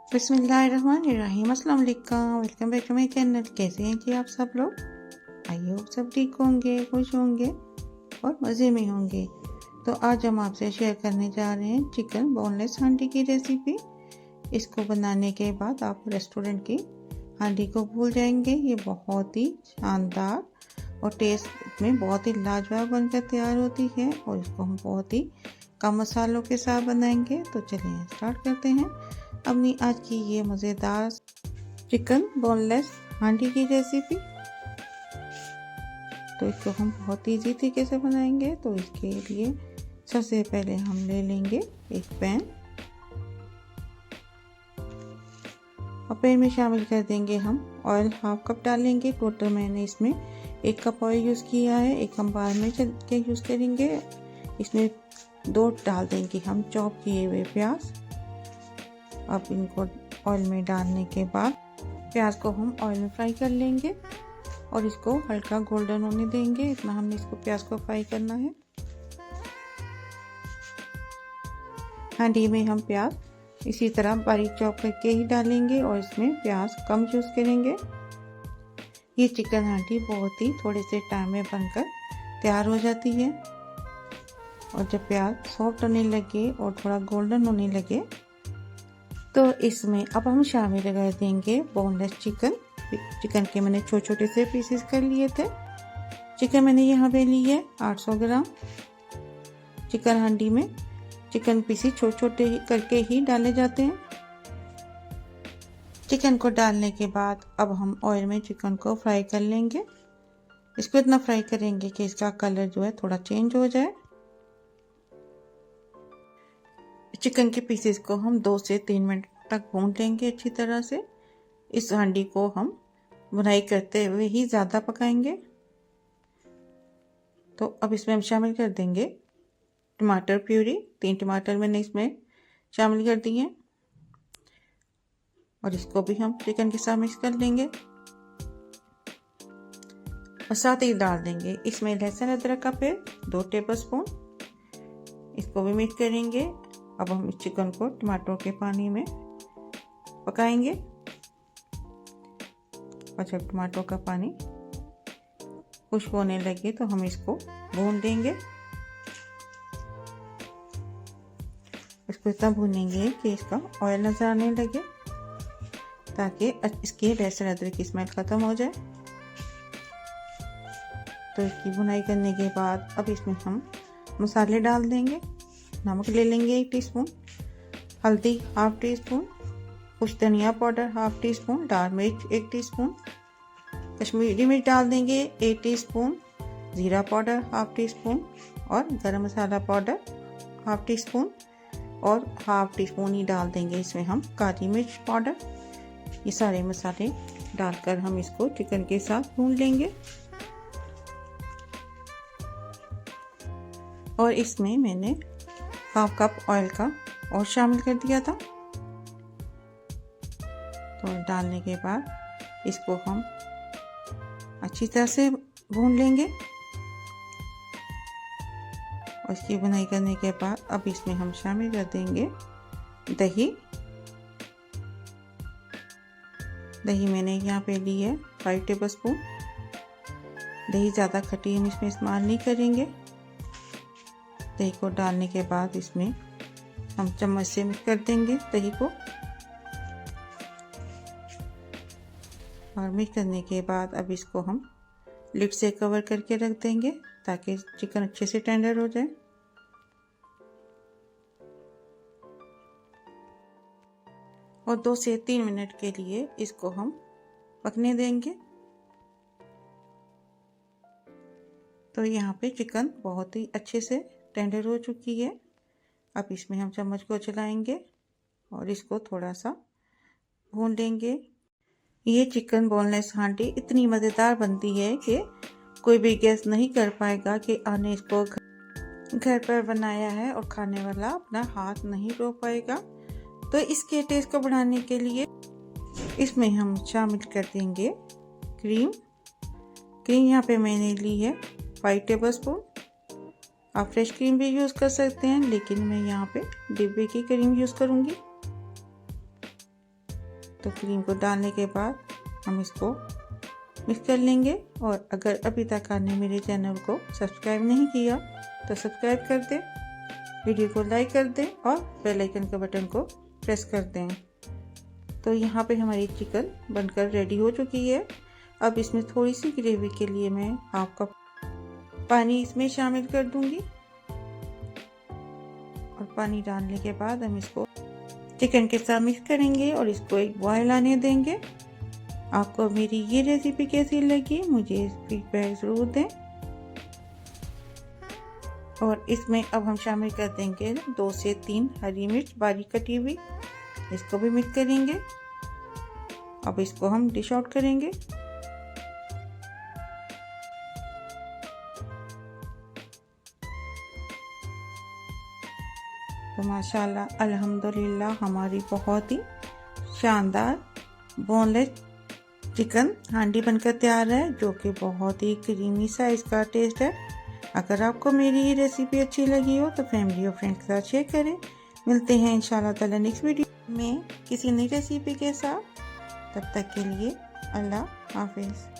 बिस्मिल्लाहिर्रहमानिर्रहीम। अस्सलाम वालेकुम। Welcome back to my channel. कैसे हैं जी आप सब लोग? आई होप सब ठीक होंगे, खुश होंगे और मज़े में होंगे। तो आज हम आपसे शेयर करने जा रहे हैं चिकन बोनलेस हांडी की रेसिपी। इसको बनाने के बाद आप रेस्टोरेंट की हांडी को भूल जाएंगे। ये बहुत ही शानदार और टेस्ट में बहुत ही लाजवाब बनकर तैयार होती है और इसको हम बहुत ही कम मसालों के साथ बनाएंगे। तो चलिए स्टार्ट करते हैं अपनी आज की ये मज़ेदार चिकन बोनलेस हांडी की रेसिपी। तो इसको हम बहुत ईजी तरीके से बनाएंगे। तो इसके लिए सबसे पहले हम ले लेंगे एक पैन और पैन में शामिल कर देंगे हम ऑयल। हाफ कप डालेंगे। टोटल मैंने इसमें 1 कप ऑयल यूज़ किया है। 1 कप बार में के यूज़ करेंगे। इसमें 2 डाल देंगे हम चॉप किए हुए प्याज। अब इनको ऑयल में डालने के बाद प्याज को हम ऑयल में फ्राई कर लेंगे और इसको हल्का गोल्डन होने देंगे। इतना हमने इसको प्याज को फ्राई करना है। हांडी में हम प्याज इसी तरह बारीक चॉप करके ही डालेंगे और इसमें प्याज कम यूज़ करेंगे। ये चिकन हांडी बहुत ही थोड़े से टाइम में बनकर तैयार हो जाती है। और जब प्याज सॉफ्ट होने लगे और थोड़ा गोल्डन होने लगे तो इसमें अब हम शामिल कर देंगे बोनलेस चिकन। चिकन के मैंने छोटे छोटे से पीसेस कर लिए थे। चिकन मैंने यहाँ पे ली है 800 ग्राम। चिकन हांडी में चिकन पीसेस छोटे छोटे करके ही डाले जाते हैं। चिकन को डालने के बाद अब हम ऑयल में चिकन को फ्राई कर लेंगे। इसको इतना फ्राई करेंगे कि इसका कलर जो है थोड़ा चेंज हो जाए। चिकन के पीसेस को हम 2 से 3 मिनट तक भून लेंगे अच्छी तरह से। इस हांडी को हम भुनाई करते हुए ही ज़्यादा पकाएंगे। तो अब इसमें हम शामिल कर देंगे टमाटर प्यूरी। 3 टमाटर मैंने इसमें शामिल कर दिए और इसको भी हम चिकन के साथ मिक्स कर लेंगे और साथ ही डाल देंगे इसमें लहसुन अदरक का पेस्ट 2 टेबलस्पून। इसको भी मिक्स करेंगे। अब हम इस चिकन को टमाटरों के पानी में पकाएंगे और जब टमाटरों का पानी खुश्क होने लगे तो हम इसको भून देंगे। इसको इतना भूनेंगे कि इसका ऑयल नजर आने लगे ताकि इसकी लहसुन अदरक की स्मेल खत्म हो जाए। तो इसकी भुनाई करने के बाद अब इसमें हम मसाले डाल देंगे। नमक ले लेंगे 1 टीस्पून, हल्दी 1/2 टीस्पून, कुछ धनिया पाउडर 1/2 टीस्पून, लाल मिर्च 1 टीस्पून, कश्मीरी मिर्च डाल देंगे 1 टीस्पून, जीरा पाउडर 1/2 टीस्पून और गरम मसाला पाउडर 1/2 टीस्पून और 1/2 टीस्पून ही डाल देंगे इसमें हम काली मिर्च पाउडर। ये सारे मसाले डालकर हम इसको चिकन के साथ भून लेंगे। और इसमें मैंने 1/2 कप ऑयल का और शामिल कर दिया था। तो डालने के बाद इसको हम अच्छी तरह से भून लेंगे और इसकी भुनाई करने के बाद अब इसमें हम शामिल कर देंगे दही। दही मैंने यहाँ पे ली है 5 टेबलस्पून। दही ज़्यादा खट्टी हम इसमें इस्तेमाल नहीं करेंगे। दही को डालने के बाद इसमें हम चम्मच से मिक्स कर देंगे दही को और मिक्स करने के बाद अब इसको हम लिड से कवर करके रख देंगे ताकि चिकन अच्छे से टेंडर हो जाए। और 2 से 3 मिनट के लिए इसको हम पकने देंगे। तो यहाँ पे चिकन बहुत ही अच्छे से टेंडर हो चुकी है। अब इसमें हम चम्मच को चलाएंगे और इसको थोड़ा सा भून लेंगे। ये चिकन बोनलेस हांडी इतनी मज़ेदार बनती है कि कोई भी गेस नहीं कर पाएगा कि आने इसको घर पर बनाया है और खाने वाला अपना हाथ नहीं रोक पाएगा। तो इसके टेस्ट को बढ़ाने के लिए इसमें हम शामिल कर देंगे क्रीम। यहाँ पे मैंने ली है 5 टेबलस्पून। आप फ्रेश क्रीम भी यूज़ कर सकते हैं लेकिन मैं यहाँ पे डिब्बे की क्रीम यूज़ करूँगी। तो क्रीम को डालने के बाद हम इसको मिक्स कर लेंगे। और अगर अभी तक आपने मेरे चैनल को सब्सक्राइब नहीं किया तो सब्सक्राइब कर दें, वीडियो को लाइक कर दें और बेल आइकन के बटन को प्रेस कर दें। तो यहाँ पे हमारी चिकन बनकर रेडी हो चुकी है। अब इसमें थोड़ी सी ग्रेवी के लिए मैं हाफ कप पानी इसमें शामिल कर दूंगी। और पानी डालने के बाद हम इसको चिकन के साथ मिक्स करेंगे और इसको एक बॉयल आने देंगे। आपको मेरी ये रेसिपी कैसी लगी मुझे फीडबैक ज़रूर दें। और इसमें अब हम शामिल कर देंगे 2 से 3 हरी मिर्च बारीक कटी हुई, इसको भी मिक्स करेंगे। अब इसको हम डिश आउट करेंगे। तो माशाल्लाह अल्हम्दुलिल्लाह हमारी बहुत ही शानदार बोनलेस चिकन हांडी बनकर तैयार है, जो कि बहुत ही क्रीमी सा इसका टेस्ट है। अगर आपको मेरी ये रेसिपी अच्छी लगी हो तो फैमिली और फ्रेंड्स के साथ शेयर करें। मिलते हैं इंशाल्लाह ताला नेक्स्ट वीडियो में किसी नई रेसिपी के साथ। तब तक के लिए अल्लाह हाफिज़।